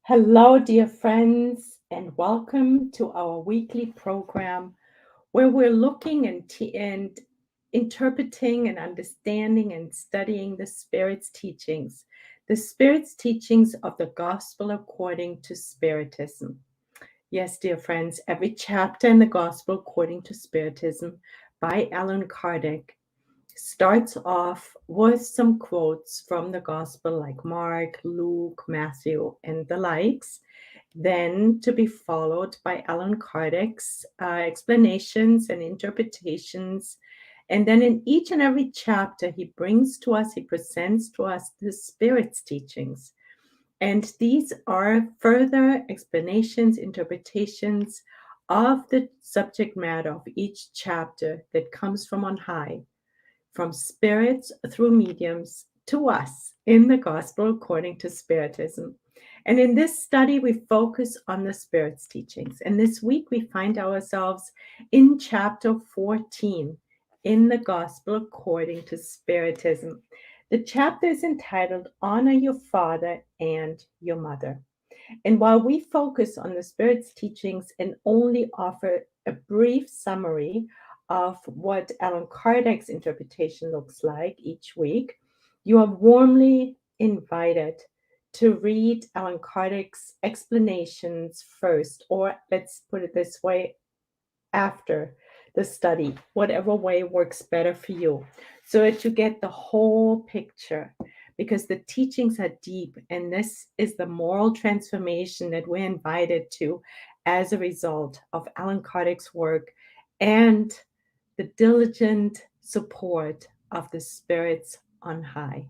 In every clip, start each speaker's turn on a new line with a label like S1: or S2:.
S1: Hello, dear friends, and welcome to our weekly program where we're looking and interpreting and understanding and studying the Spirit's teachings of the Gospel according to Spiritism. Yes, dear friends, every chapter in the Gospel according to Spiritism by Allan Kardec starts off with some quotes from the gospel like Mark, Luke, Matthew, and the likes, then to be followed by Allan Kardec's explanations and interpretations. And then in each and every chapter, he presents to us the Spirit's teachings. And these are further explanations, interpretations of the subject matter of each chapter that comes from on high, from spirits through mediums to us in the Gospel according to Spiritism. And in this study, we focus on the Spirit's teachings. And this week, we find ourselves in chapter 14 in the Gospel according to Spiritism. The chapter is entitled Honor Your Father and Your Mother. And while we focus on the Spirit's teachings and only offer a brief summary of what Allan Kardec's interpretation looks like each week, you are warmly invited to read Allan Kardec's explanations first, or let's put it this way, after the study, whatever way works better for you, so that you get the whole picture, because the teachings are deep, and this is the moral transformation that we're invited to as a result of Allan Kardec's work and the diligent support of the spirits on high.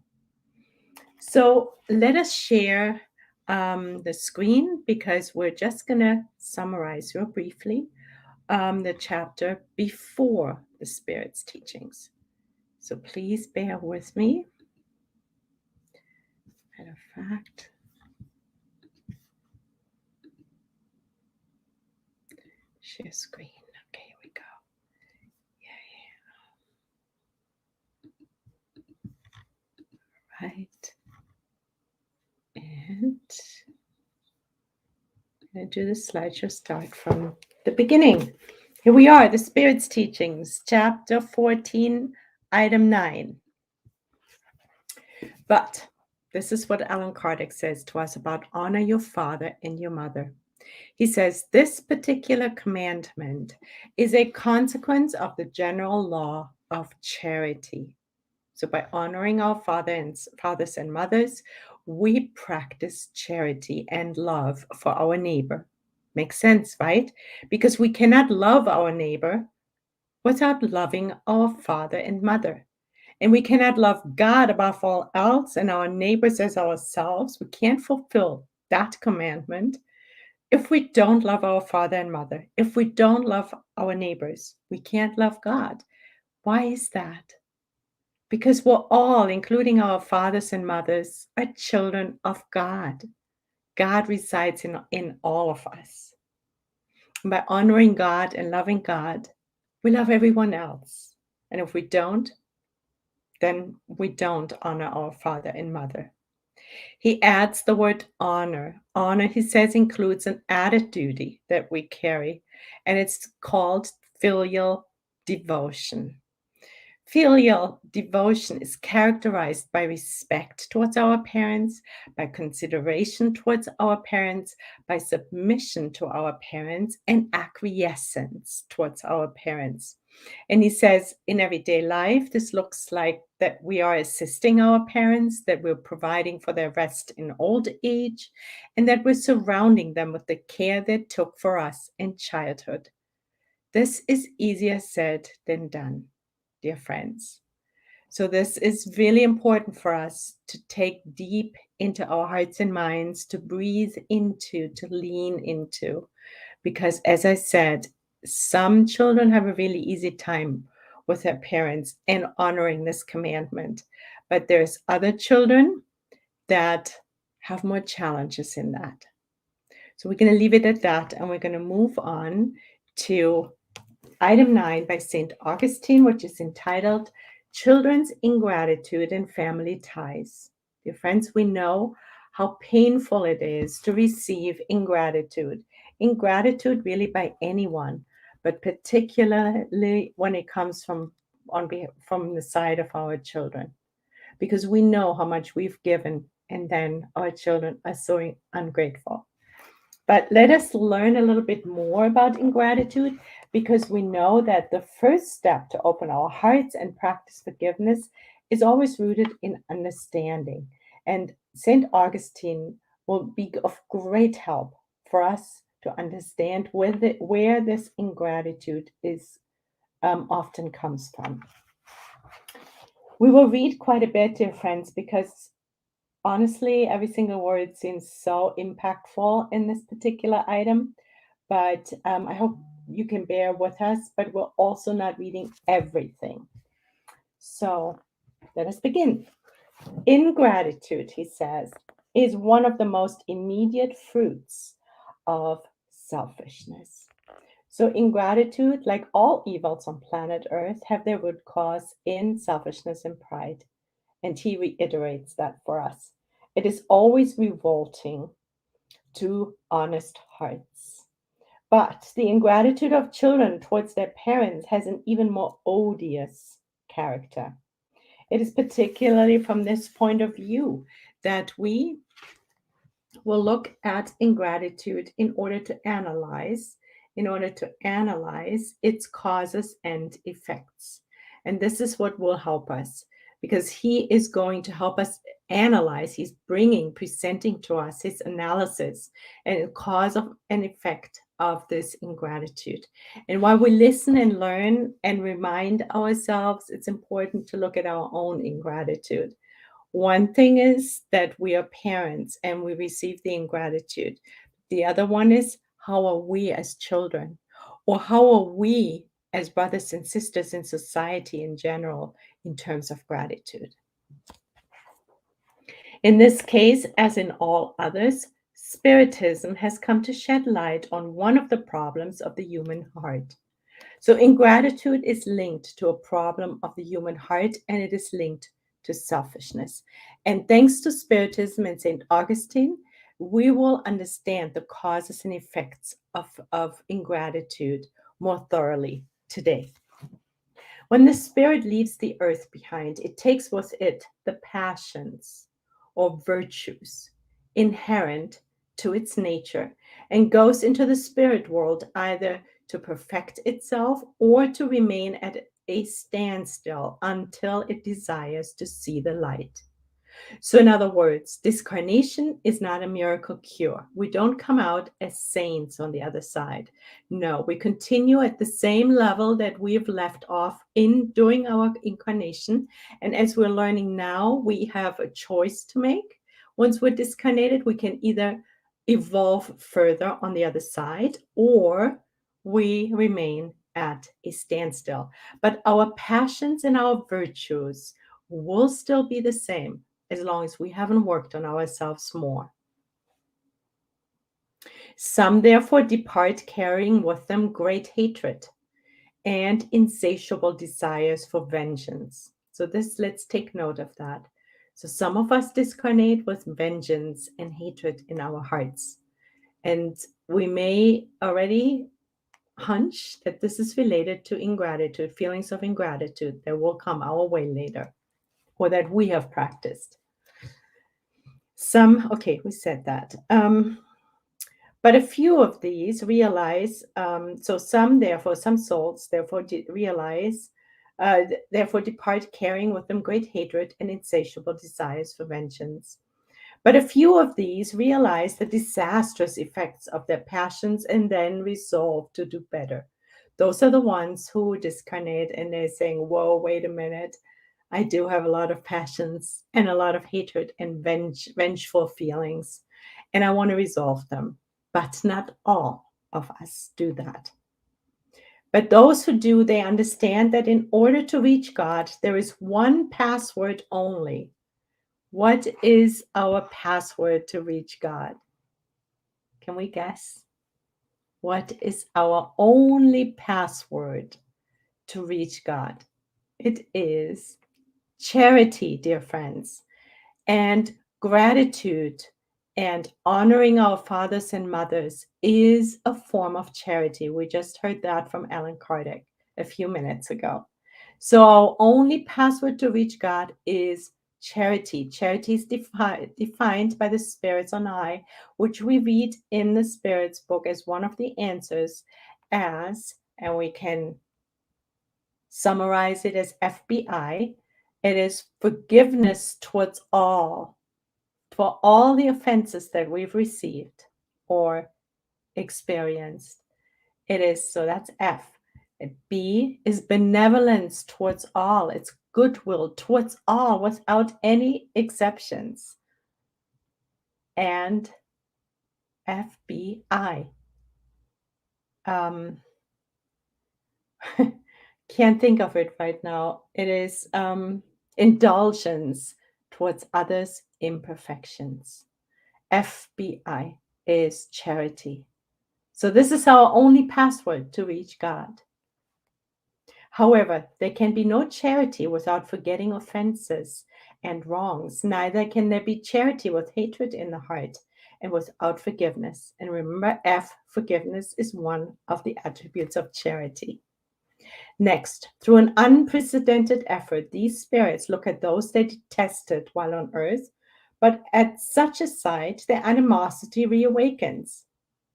S1: So let us share the screen, because we're just going to summarize real briefly the chapter before the Spirit's teachings. So please bear with me. Matter of fact, share screen. Okay, here we go. Yeah. Right. And I'm going to do the slideshow start from the beginning. Here we are, the Spirit's teachings, chapter 14, item 9. But this is what Allan Kardec says to us about honor your father and your mother. He says, this particular commandment is a consequence of the general law of charity. So by honoring our fathers and mothers, we practice charity and love for our neighbor. Makes sense, right? Because we cannot love our neighbor without loving our father and mother. And we cannot love God above all else and our neighbors as ourselves. We can't fulfill that commandment if we don't love our father and mother. If we don't love our neighbors, we can't love God. Why is that? Because we're all, including our fathers and mothers, are children of God. God resides in all of us. And by honoring God and loving God, we love everyone else. And if we don't, then we don't honor our father and mother. He adds the word honor. Honor, he says, includes an added duty that we carry, and it's called filial devotion. Filial devotion is characterized by respect towards our parents, by consideration towards our parents, by submission to our parents, and acquiescence towards our parents. And he says in everyday life, this looks like that we are assisting our parents, that we're providing for their rest in old age, and that we're surrounding them with the care they took for us in childhood. This is easier said than done, dear friends. So this is really important for us to take deep into our hearts and minds, to breathe into, to lean into. Because as I said, some children have a really easy time with their parents and honoring this commandment. But there's other children that have more challenges in that. So we're going to leave it at that, and we're going to move on to item 9 by St. Augustine, which is entitled Children's Ingratitude and Family Ties. Dear friends, we know how painful it is to receive ingratitude. Ingratitude really by anyone, but particularly when it comes from the side of our children, because we know how much we've given and then our children are so ungrateful. But let us learn a little bit more about ingratitude, because we know that the first step to open our hearts and practice forgiveness is always rooted in understanding. And St. Augustine will be of great help for us to understand where this ingratitude is often comes from. We will read quite a bit, dear friends, because honestly, every single word seems so impactful in this particular item. But I hope you can bear with us, but we're also not reading everything. So let us begin. Ingratitude, he says, is one of the most immediate fruits of selfishness. So ingratitude, like all evils on planet Earth, have their root cause in selfishness and pride. And he reiterates that for us. It is always revolting to honest hearts. But the ingratitude of children towards their parents has an even more odious character. It is particularly from this point of view that we will look at ingratitude in order to analyze its causes and effects. And this is what will help us, because he is going to help us analyze. He's presenting to us his analysis and cause of an effect of this ingratitude. And while we listen and learn and remind ourselves, it's important to look at our own ingratitude. One thing is that we are parents and we receive the ingratitude. The other one is, how are we as children? Or how are we as brothers and sisters in society in general in terms of gratitude? In this case, as in all others, Spiritism has come to shed light on one of the problems of the human heart. So ingratitude is linked to a problem of the human heart, and it is linked to selfishness. And thanks to Spiritism and St. Augustine, we will understand the causes and effects of ingratitude more thoroughly today. When the spirit leaves the earth behind, it takes with it the passions or virtues inherent to its nature and goes into the spirit world either to perfect itself or to remain at a standstill until it desires to see the light. So, in other words, discarnation is not a miracle cure. We don't come out as saints on the other side. No, we continue at the same level that we've left off in during our incarnation. And as we're learning now, we have a choice to make. Once we're discarnated, we can either evolve further on the other side, or we remain at a standstill. But our passions and our virtues will still be the same as long as we haven't worked on ourselves more. Some therefore depart carrying with them great hatred and insatiable desires for vengeance. So let's take note of that. So some of us discarnate with vengeance and hatred in our hearts. And we may already hunch that this is related to ingratitude, feelings of ingratitude that will come our way later, or that we have practiced. Okay, we said that. But a few of these realize, some souls, therefore, realize, therefore depart carrying with them great hatred and insatiable desires for vengeance. But a few of these realize the disastrous effects of their passions and then resolve to do better. Those are the ones who discarnate and they're saying, whoa, wait a minute. I do have a lot of passions and a lot of hatred and vengeful feelings, and I want to resolve them. But not all of us do that. But those who do, they understand that in order to reach God, there is one password only. What is our password to reach God? Can we guess? What is our only password to reach God? It is charity, dear friends, and gratitude And honoring our fathers and mothers is a form of charity. We just heard that from Alan Kardec a few minutes ago. So our only password to reach God is charity. Charity is defined by the spirits on high, which we read in the Spirits book as one of the answers as, and we can summarize it as FBI, it is forgiveness towards all, for all the offenses that we've received or experienced. It is, so that's F. And B is benevolence towards all. It's goodwill towards all without any exceptions. And FBI. Can't think of it right now. It is indulgence towards others' imperfections. FBI is charity. So this is our only password to reach God. However, there can be no charity without forgetting offenses and wrongs. Neither can there be charity with hatred in the heart and without forgiveness. And remember, F, forgiveness is one of the attributes of charity. Next, through an unprecedented effort, these spirits look at those they detested while on earth, but at such a sight, their animosity reawakens.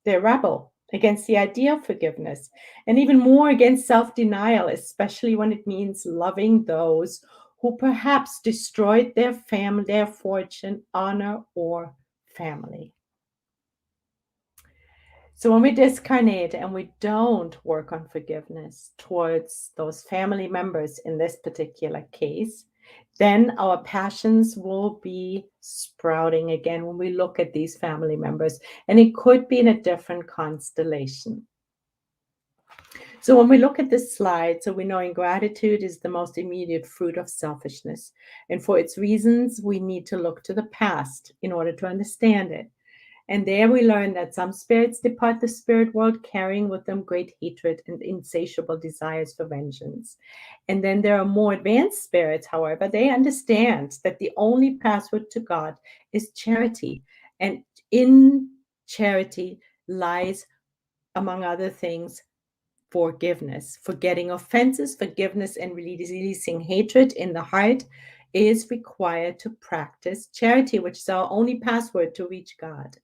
S1: They rebel against the idea of forgiveness and even more against self-denial, especially when it means loving those who perhaps destroyed their family, their fortune, honor, or family. So when we discarnate and we don't work on forgiveness towards those family members in this particular case, then our passions will be sprouting again when we look at these family members, and it could be in a different constellation. So when we look at this slide, so we know ingratitude is the most immediate fruit of selfishness. And for its reasons, we need to look to the past in order to understand it. And there we learn that some spirits depart the spirit world carrying with them great hatred and insatiable desires for vengeance. And then there are more advanced spirits, however, they understand that the only password to God is charity. And in charity lies, among other things, forgiveness. Forgetting offenses, forgiveness, and releasing hatred in the heart is required to practice charity, which is our only password to reach God.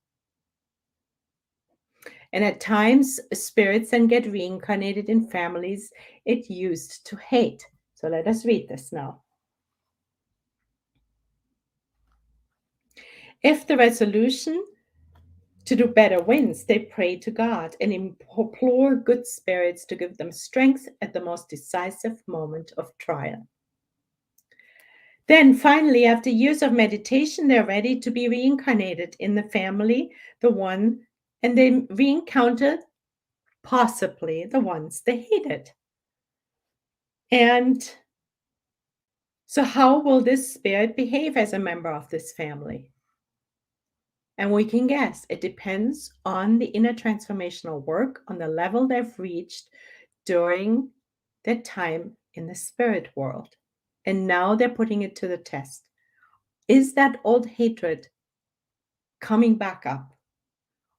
S1: And at times, spirits then get reincarnated in families it used to hate. So let us read this now. If the resolution to do better wins, they pray to God and implore good spirits to give them strength at the most decisive moment of trial. Then finally, after years of meditation, they're ready to be reincarnated in the family, and they re-encounter possibly the ones they hated. And so how will this spirit behave as a member of this family? And we can guess. It depends on the inner transformational work, on the level they've reached during their time in the spirit world. And now they're putting it to the test. Is that old hatred coming back up?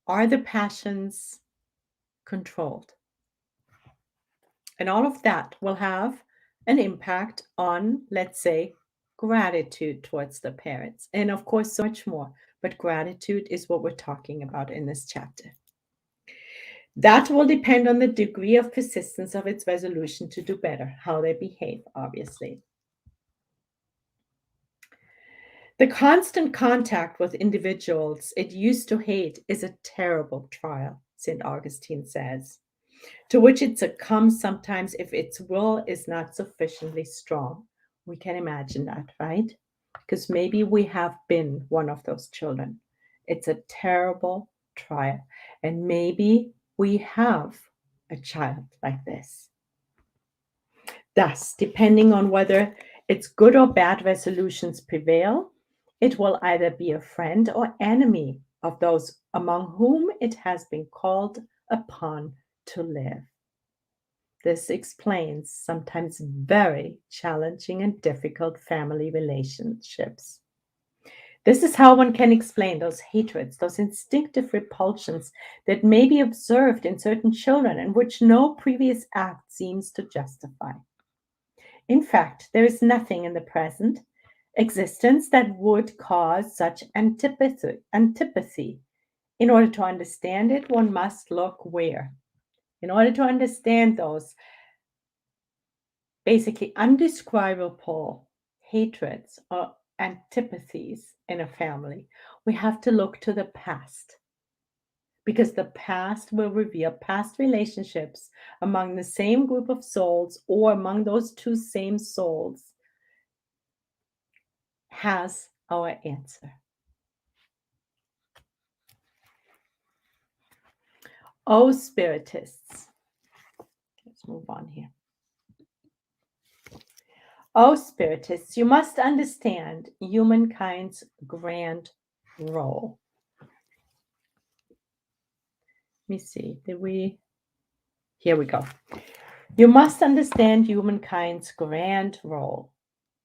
S1: Are the passions controlled? And all of that will have an impact on, let's say, gratitude towards the parents. And of course, so much more. But gratitude is what we're talking about in this chapter. That will depend on the degree of persistence of its resolution to do better, how they behave, obviously. The constant contact with individuals it used to hate is a terrible trial, St. Augustine says, to which it succumbs sometimes if its will is not sufficiently strong. We can imagine that, right? Because maybe we have been one of those children. It's a terrible trial. And maybe we have a child like this. Thus, depending on whether its good or bad resolutions prevail, it will either be a friend or enemy of those among whom it has been called upon to live. This explains sometimes very challenging and difficult family relationships. This is how one can explain those hatreds, those instinctive repulsions that may be observed in certain children and which no previous act seems to justify. In fact, there is nothing in the present existence that would cause such antipathy. In order to understand it, one must look where? In order to understand those basically undescribable hatreds or antipathies in a family, we have to look to the past. Because the past will reveal past relationships among the same group of souls or among those two same souls has our answer. Oh, Spiritists. Let's move on here. Oh, Spiritists, you must understand humankind's grand role. Let me see. Here we go. You must understand humankind's grand role.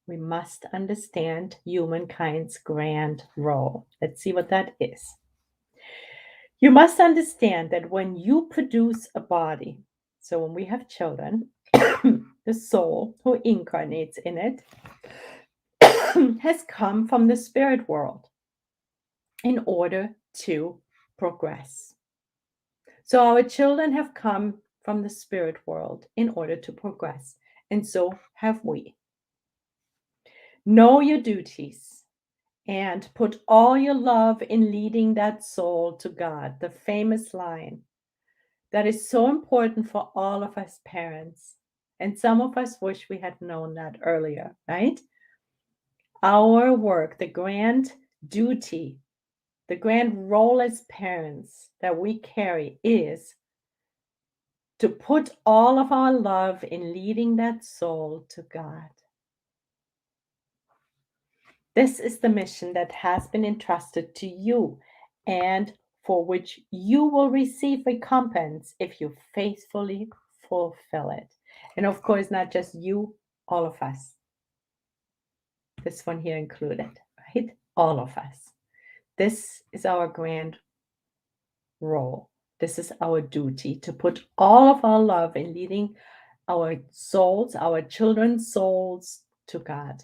S1: We must understand humankind's grand role. Let's see what that is. You must understand that when you produce a body, so when we have children, the soul who incarnates in it has come from the spirit world in order to progress. So our children have come from the spirit world in order to progress, and so have we. Know your duties and put all your love in leading that soul to God. The famous line that is so important for all of us parents. And some of us wish we had known that earlier, right? Our work, the grand duty, the grand role as parents that we carry is to put all of our love in leading that soul to God. This is the mission that has been entrusted to you and for which you will receive recompense if you faithfully fulfill it. And of course, not just you, all of us. This one here included, right? All of us. This is our grand role. This is our duty to put all of our love in leading our souls, our children's souls to God.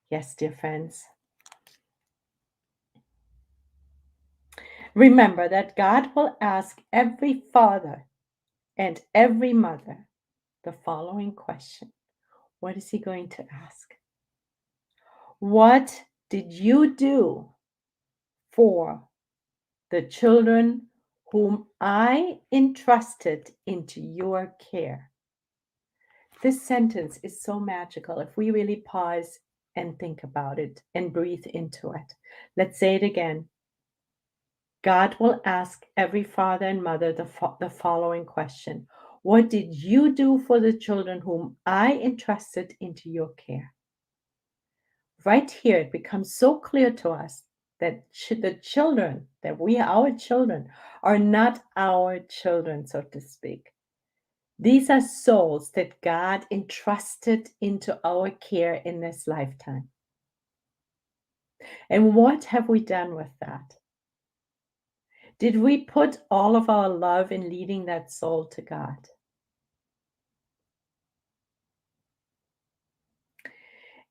S1: Yes, dear friends. Remember that God will ask every father and every mother the following question. What is he going to ask? What did you do for the children whom I entrusted into your care? This sentence is so magical if we really pause and think about it and breathe into it. Let's say it again. God will ask every father and mother the following question. What did you do for the children whom I entrusted into your care? Right here, it becomes so clear to us that the children, our children, are not our children, so to speak. These are souls that God entrusted into our care in this lifetime. And what have we done with that? Did we put all of our love in leading that soul to God?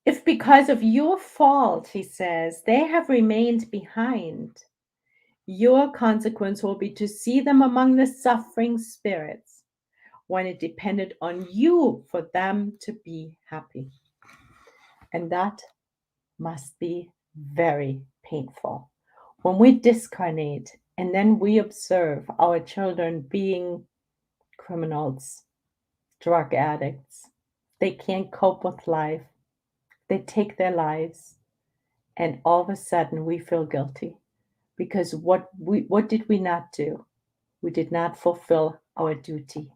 S1: If because of your fault, he says, they have remained behind, your consequence will be to see them among the suffering spirits when it depended on you for them to be happy. And that must be very painful. When we discarnate and then we observe our children being criminals, drug addicts, they can't cope with life, they take their lives, and all of a sudden we feel guilty because what did we not do? We did not fulfill our duty.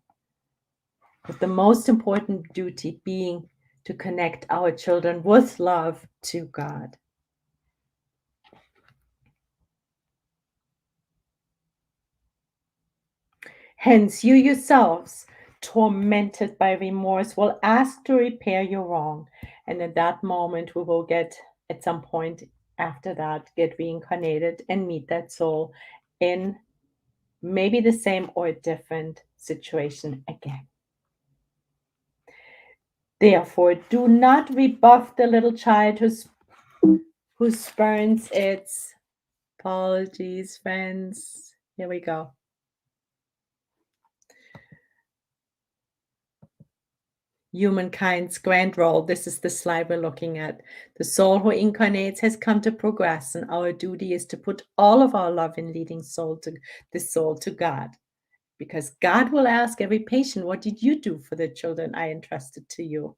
S1: But the most important duty being to connect our children with love to God. Hence, you yourselves, tormented by remorse, will ask to repair your wrong. And at that moment, we will get at some point after that get reincarnated and meet that soul in maybe the same or a different situation again. Therefore, do not rebuff the little child who spurns its apologies, friends. Here we go. Humankind's grand role. This is the slide we're looking at. The soul who incarnates has come to progress, and our duty is to put all of our love in leading the soul to God. Because God will ask every patient, what did you do for the children I entrusted to you?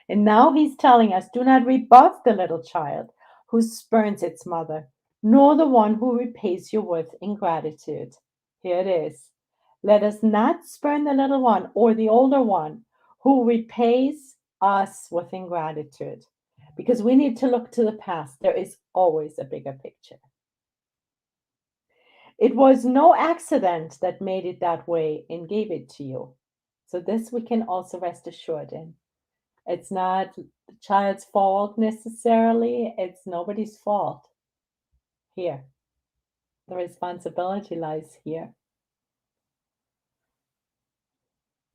S1: And now he's telling us, do not rebuff the little child who spurns its mother, nor the one who repays you with ingratitude. Here it is. Let us not spurn the little one or the older one who repays us with ingratitude. Because we need to look to the past. There is always a bigger picture. It was no accident that made it that way and gave it to you. So this we can also rest assured in. It's not the child's fault necessarily. It's nobody's fault here. The responsibility lies here,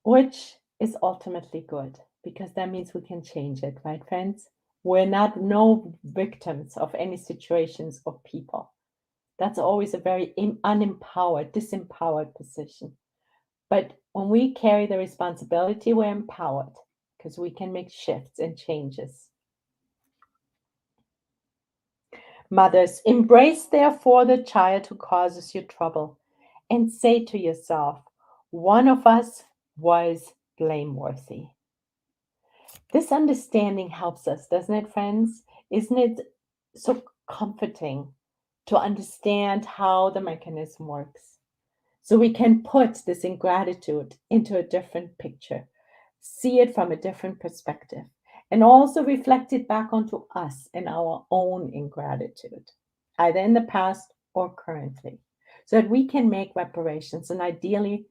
S1: which is ultimately good because that means we can change it, right, friends? We're not no victims of any situations or people. That's always a very unempowered, disempowered position. But when we carry the responsibility, we're empowered because we can make shifts and changes. Mothers, embrace therefore the child who causes you trouble and say to yourself, one of us was blameworthy. This understanding helps us, doesn't it, friends? Isn't it so comforting to understand how the mechanism works? So we can put this ingratitude into a different picture, see it from a different perspective, and also reflect it back onto us and our own ingratitude, either in the past or currently, so that we can make reparations. And ideally,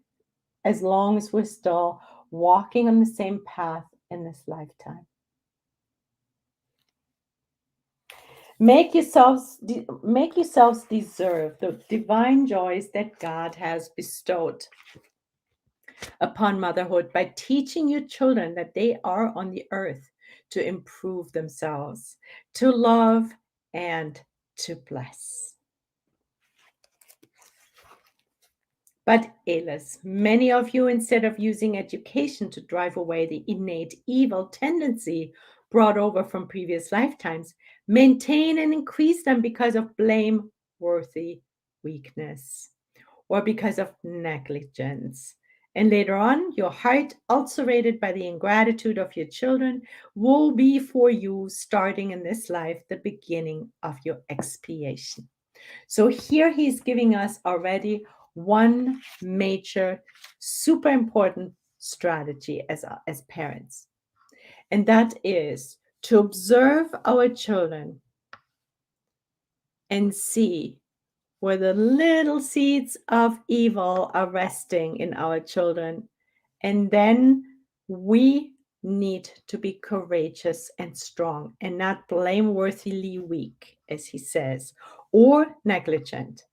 S1: as long as we're still walking on the same path in this lifetime. Make yourselves deserve the divine joys that God has bestowed upon motherhood by teaching your children that they are on the earth to improve themselves, to love, and to bless. But alas, many of you, instead of using education to drive away the innate evil tendency brought over from previous lifetimes, maintain and increase them because of blameworthy weakness or because of negligence. And later on, your heart, ulcerated by the ingratitude of your children, will be for you, starting in this life, the beginning of your expiation. So here he's giving us already one major, super important strategy as parents. And that is to observe our children and see where the little seeds of evil are resting in our children. And then we need to be courageous and strong and not blameworthily weak, as he says, or negligent,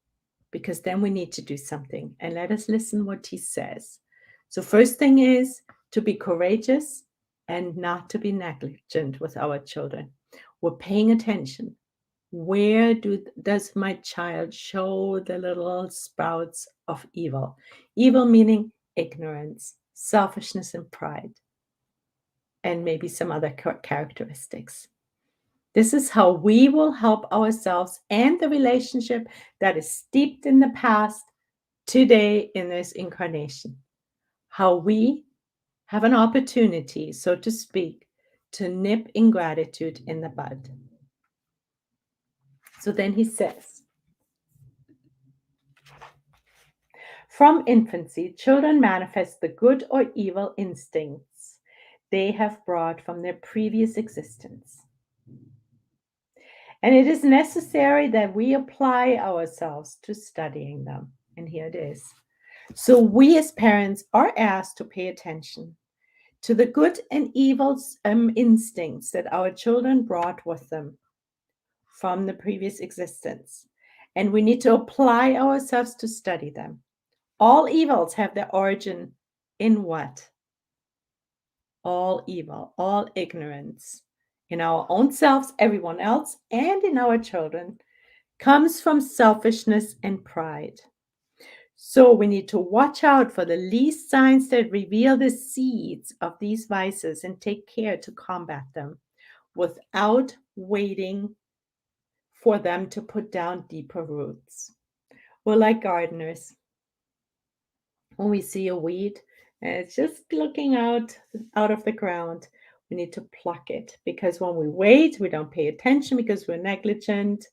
S1: because then we need to do something. And let us listen what he says. So first thing is to be courageous and not to be negligent with our children. We're paying attention. Where does my child show the little sprouts of evil? Evil meaning ignorance, selfishness, and pride, and maybe some other characteristics. This is how we will help ourselves and the relationship that is steeped in the past today in this incarnation. How we have an opportunity, so to speak, to nip ingratitude in the bud. So then he says, from infancy, children manifest the good or evil instincts they have brought from their previous existence. And it is necessary that we apply ourselves to studying them. And here it is. So we as parents are asked to pay attention to the good and evil instincts that our children brought with them from the previous existence, and we need to apply ourselves to study them. All evils have their origin in what? All evil, all ignorance in our own selves, everyone else, and in our children comes from selfishness and pride. So we need to watch out for the least signs that reveal the seeds of these vices and take care to combat them without waiting for them to put down deeper roots. We're like gardeners. When we see a weed and it's just looking out of the ground, we need to pluck it, because when we wait, we don't pay attention because we're negligent,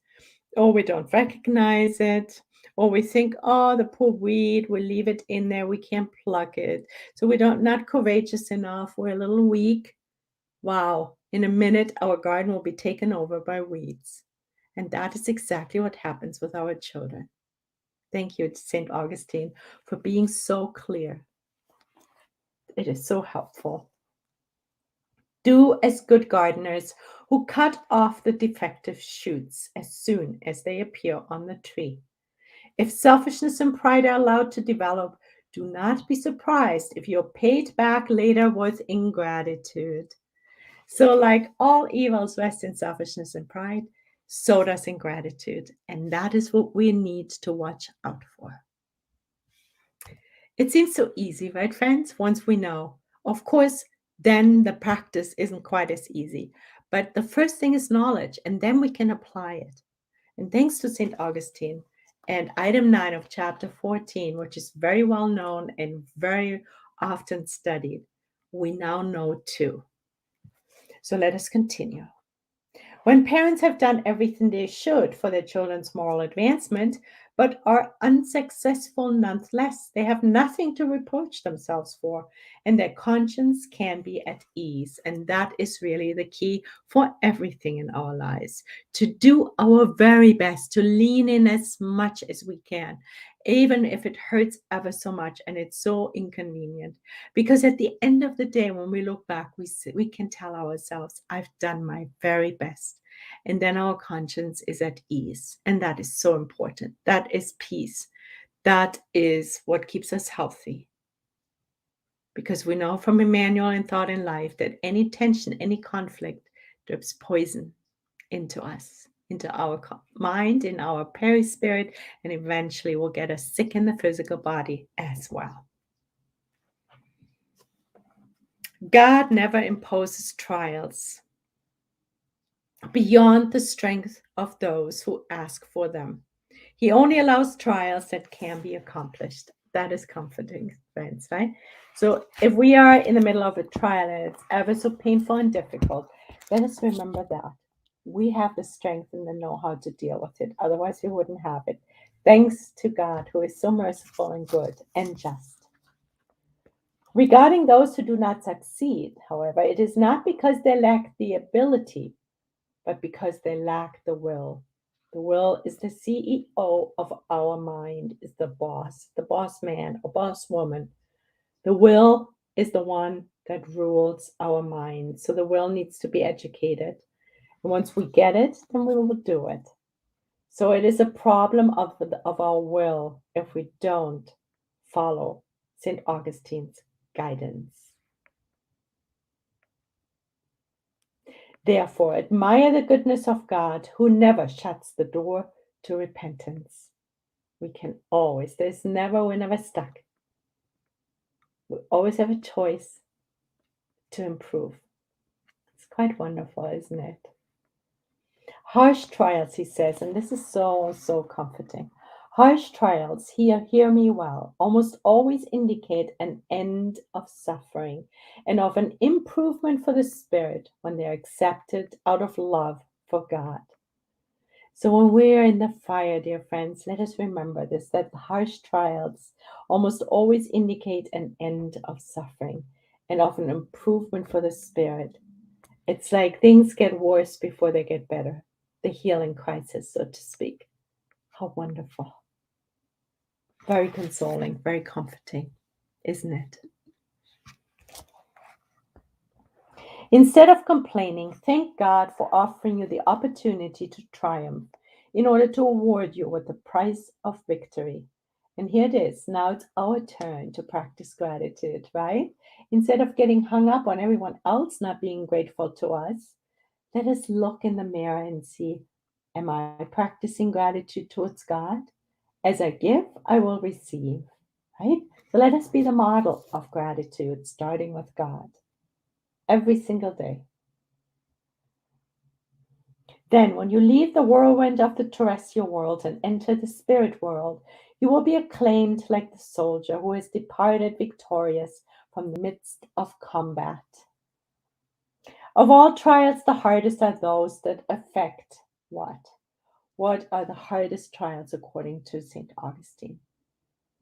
S1: or we don't recognize it, or we think, oh, the poor weed, we'll leave it in there, we can't pluck it. So we don't not courageous enough, we're a little weak. Wow, in a minute our garden will be taken over by weeds. And that is exactly what happens with our children. Thank you, St. Augustine, for being so clear. It is so helpful. Do as good gardeners who cut off the defective shoots as soon as they appear on the tree. If selfishness and pride are allowed to develop, do not be surprised if you're paid back later with ingratitude. So, like all evils rest in selfishness and pride, so does ingratitude. And that is what we need to watch out for. It seems so easy, right, friends? Once we know. Of course, then the practice isn't quite as easy. But the first thing is knowledge, and then we can apply it. And thanks to St. Augustine and item 9 of chapter 14, which is very well known and very often studied, we now know too. So let us continue. When parents have done everything they should for their children's moral advancement, but are unsuccessful nonetheless, they have nothing to reproach themselves for, and their conscience can be at ease. And that is really the key for everything in our lives, to do our very best, to lean in as much as we can, even if it hurts ever so much and it's so inconvenient. Because at the end of the day, when we look back, we can tell ourselves, I've done my very best. And then our conscience is at ease. And that is so important. That is peace. That is what keeps us healthy. Because we know from Emmanuel and Thought in Life that any tension, any conflict drips poison into us, into our mind, in our perispirit, and eventually will get us sick in the physical body as well. God never imposes trials beyond the strength of those who ask for them. He only allows trials that can be accomplished. That is comforting, friends, right? So if we are in the middle of a trial and it's ever so painful and difficult, let us remember that we have the strength and the know-how to deal with it. Otherwise, we wouldn't have it. Thanks to God, who is so merciful and good and just. Regarding those who do not succeed, however, it is not because they lack the ability, but because they lack the will. The will is the CEO of our mind, is the boss man or boss woman. The will is the one that rules our mind. So the will needs to be educated. And once we get it, then we will do it. So it is a problem of our will if we don't follow St. Augustine's guidance. Therefore, admire the goodness of God, who never shuts the door to repentance. We can always, we're never stuck. We always have a choice to improve. It's quite wonderful, isn't it? Harsh trials, he says, and this is so, so comforting. Harsh trials, hear me well, almost always indicate an end of suffering and of an improvement for the spirit when they are accepted out of love for God. So when we're in the fire, dear friends, let us remember this, that harsh trials almost always indicate an end of suffering and of an improvement for the spirit. It's like things get worse before they get better. The healing crisis, so to speak. How wonderful. Very consoling, very comforting, isn't it? Instead of complaining, thank God for offering you the opportunity to triumph in order to award you with the price of victory. And here it is. Now it's our turn to practice gratitude, right? Instead of getting hung up on everyone else not being grateful to us, let us look in the mirror and see, am I practicing gratitude towards God? As I give, I will receive, right? So let us be the model of gratitude, starting with God every single day. Then, when you leave the whirlwind of the terrestrial world and enter the spirit world, you will be acclaimed like the soldier who has departed victorious from the midst of combat. Of all trials, the hardest are those that affect what? What are the hardest trials according to St. Augustine?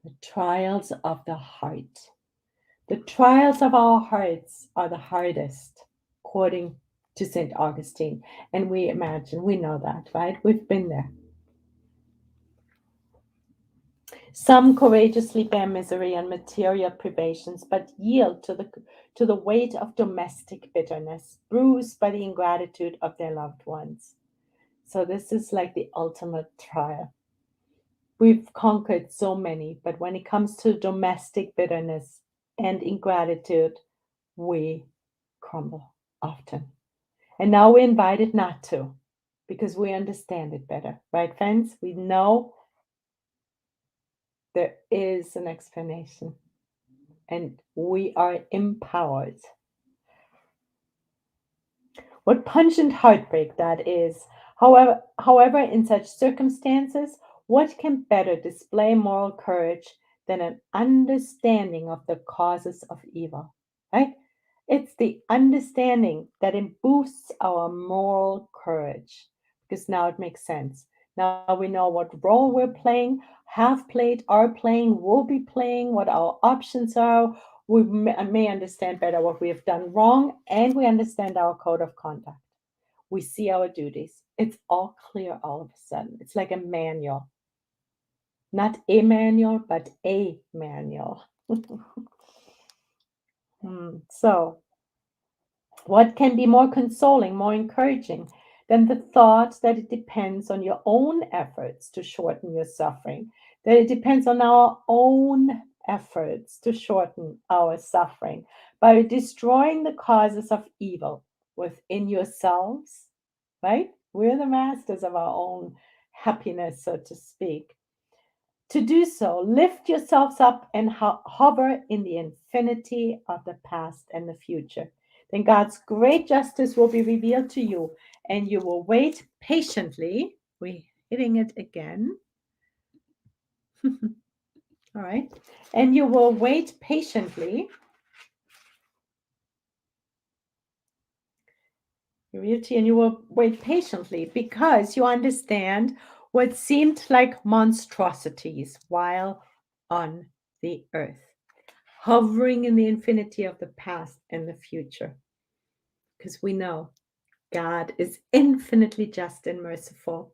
S1: The trials of the heart. The trials of our hearts are the hardest, according to St. Augustine. And we imagine, we know that, right? We've been there. Some courageously bear misery and material privations, but yield to the weight of domestic bitterness, bruised by the ingratitude of their loved ones. So, this is like the ultimate trial. We've conquered so many, but when it comes to domestic bitterness and ingratitude, we crumble often. And now we're invited not to because we understand it better, right, friends? We know there is an explanation and we are empowered. What pungent heartbreak that is. However, in such circumstances, what can better display moral courage than an understanding of the causes of evil? Right? It's the understanding that it boosts our moral courage because now it makes sense. Now we know what role we're playing, have played, are playing, will be playing, what our options are. We may understand better what we have done wrong, and we understand our code of conduct. We see our duties. It's all clear all of a sudden. It's like a manual. Not a manual, but a manual. So, what can be more consoling, more encouraging than the thought that it depends on your own efforts to shorten your suffering, that it depends on our own efforts to shorten our suffering by destroying the causes of evil within yourselves, right? We're the masters of our own happiness, so to speak. To do so, lift yourselves up and hover in the infinity of the past and the future. Then God's great justice will be revealed to you, and you will wait patiently. We're hitting it again. All right. And you will wait patiently. And you will wait patiently because you understand what seemed like monstrosities while on the earth, hovering in the infinity of the past and the future. Because we know God is infinitely just and merciful.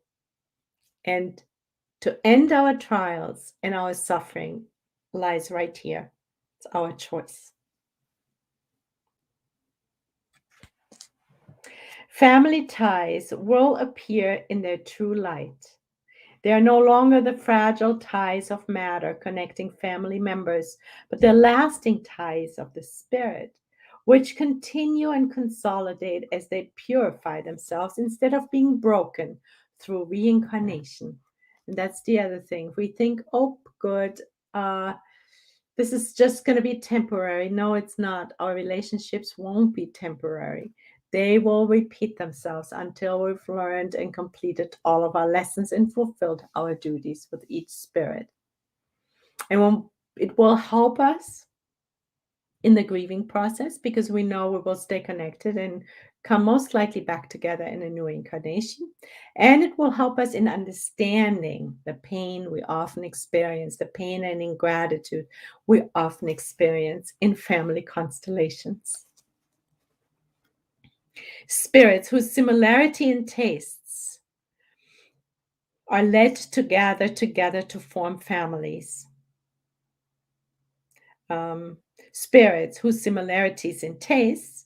S1: And to end our trials and our suffering lies right here. It's our choice. Family ties will appear in their true light. They are no longer the fragile ties of matter connecting family members, but the lasting ties of the spirit, which continue and consolidate as they purify themselves instead of being broken through reincarnation. And that's the other thing. We think, oh, good, this is just going to be temporary. No, it's not. Our relationships won't be temporary. They will repeat themselves until we've learned and completed all of our lessons and fulfilled our duties with each spirit. And it will help us in the grieving process because we know we will stay connected and come most likely back together in a new incarnation. And it will help us in understanding the pain we often experience, the pain and ingratitude we often experience in family constellations. Spirits whose similarity in tastes are led to gather together to form families. Spirits whose similarities in tastes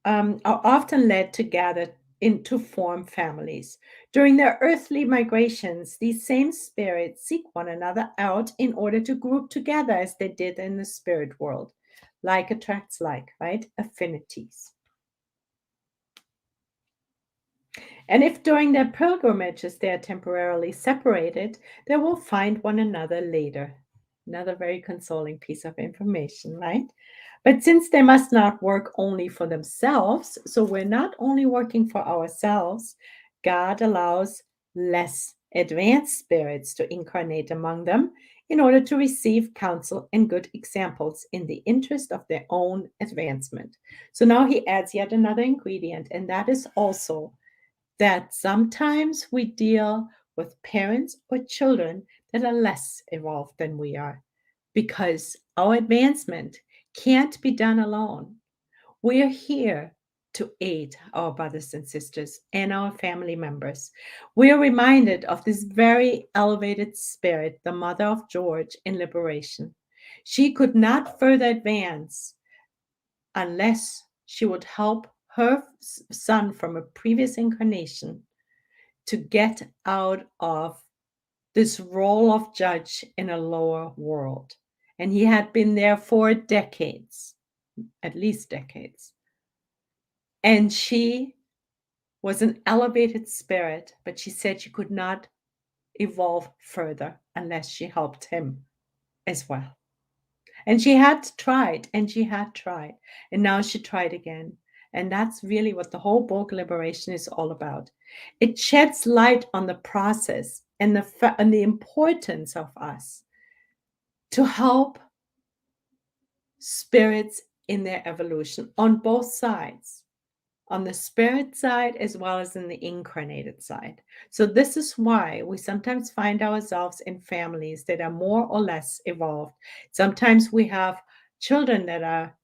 S1: are often led to gather to form families. During their earthly migrations, these same spirits seek one another out in order to group together as they did in the spirit world. Like attracts like, right? Affinities. And if during their pilgrimages they are temporarily separated, they will find one another later. Another very consoling piece of information, right? But since they must not work only for themselves, so we're not only working for ourselves, God allows less advanced spirits to incarnate among them in order to receive counsel and good examples in the interest of their own advancement. So now he adds yet another ingredient, and that is also that sometimes we deal with parents or children that are less evolved than we are because our advancement can't be done alone. We're here to aid our brothers and sisters and our family members. We are reminded of this very elevated spirit, the mother of George in liberation. She could not further advance unless she would help her son from a previous incarnation to get out of this role of judge in a lower world. And he had been there for decades, at least decades. And she was an elevated spirit, but she said she could not evolve further unless she helped him as well. And she had tried, and she had tried, and now she tried again. And that's really what the whole book Liberation is all about. It sheds light on the process and the importance of us to help spirits in their evolution on both sides, on the spirit side as well as in the incarnated side. So this is why we sometimes find ourselves in families that are more or less evolved. Sometimes we have children that are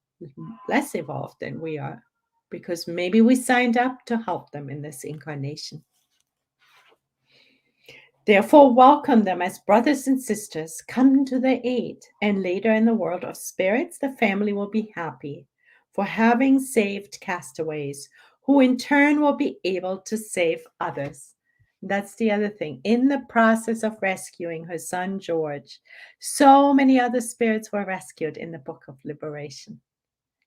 S1: less evolved than we are because maybe we signed up to help them in this incarnation. Therefore, welcome them as brothers and sisters, come to their aid, and later in the world of spirits, the family will be happy for having saved castaways, who in turn will be able to save others. That's the other thing. In the process of rescuing her son George, so many other spirits were rescued in the Book of Liberation.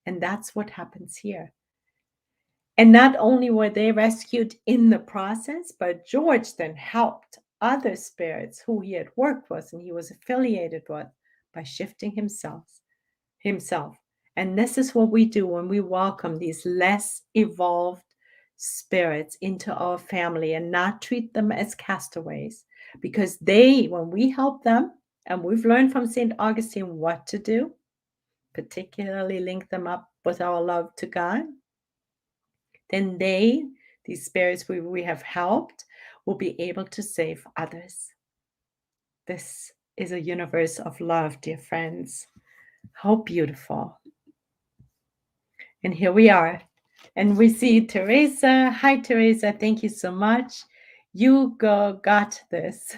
S1: And that's what happens here. And not only were they rescued in the process, but George then helped other spirits who he had worked with and he was affiliated with by shifting himself. And this is what we do when we welcome these less evolved spirits into our family and not treat them as castaways. Because when we help them, and we've learned from St. Augustine what to do, particularly link them up with our love to God, then these spirits we have helped, will be able to save others. This is a universe of love, dear friends. How beautiful. And here we are. And we see Teresa. Hi, Teresa. Thank you so much. You got this.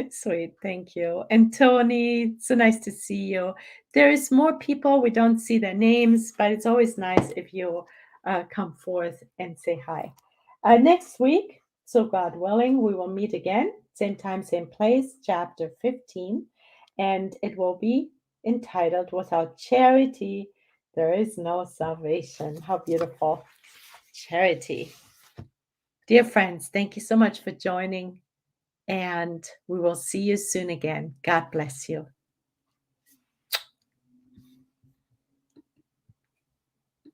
S1: Sweet. Thank you. And Tony, so nice to see you. There is more people. We don't see their names, but it's always nice if you come forth and say hi. Next week, so God willing, we will meet again. Same time, same place, chapter 15. And it will be entitled Without Charity, There is No Salvation. How beautiful. Charity. Dear friends, thank you so much for joining, and we will see you soon again. God bless you.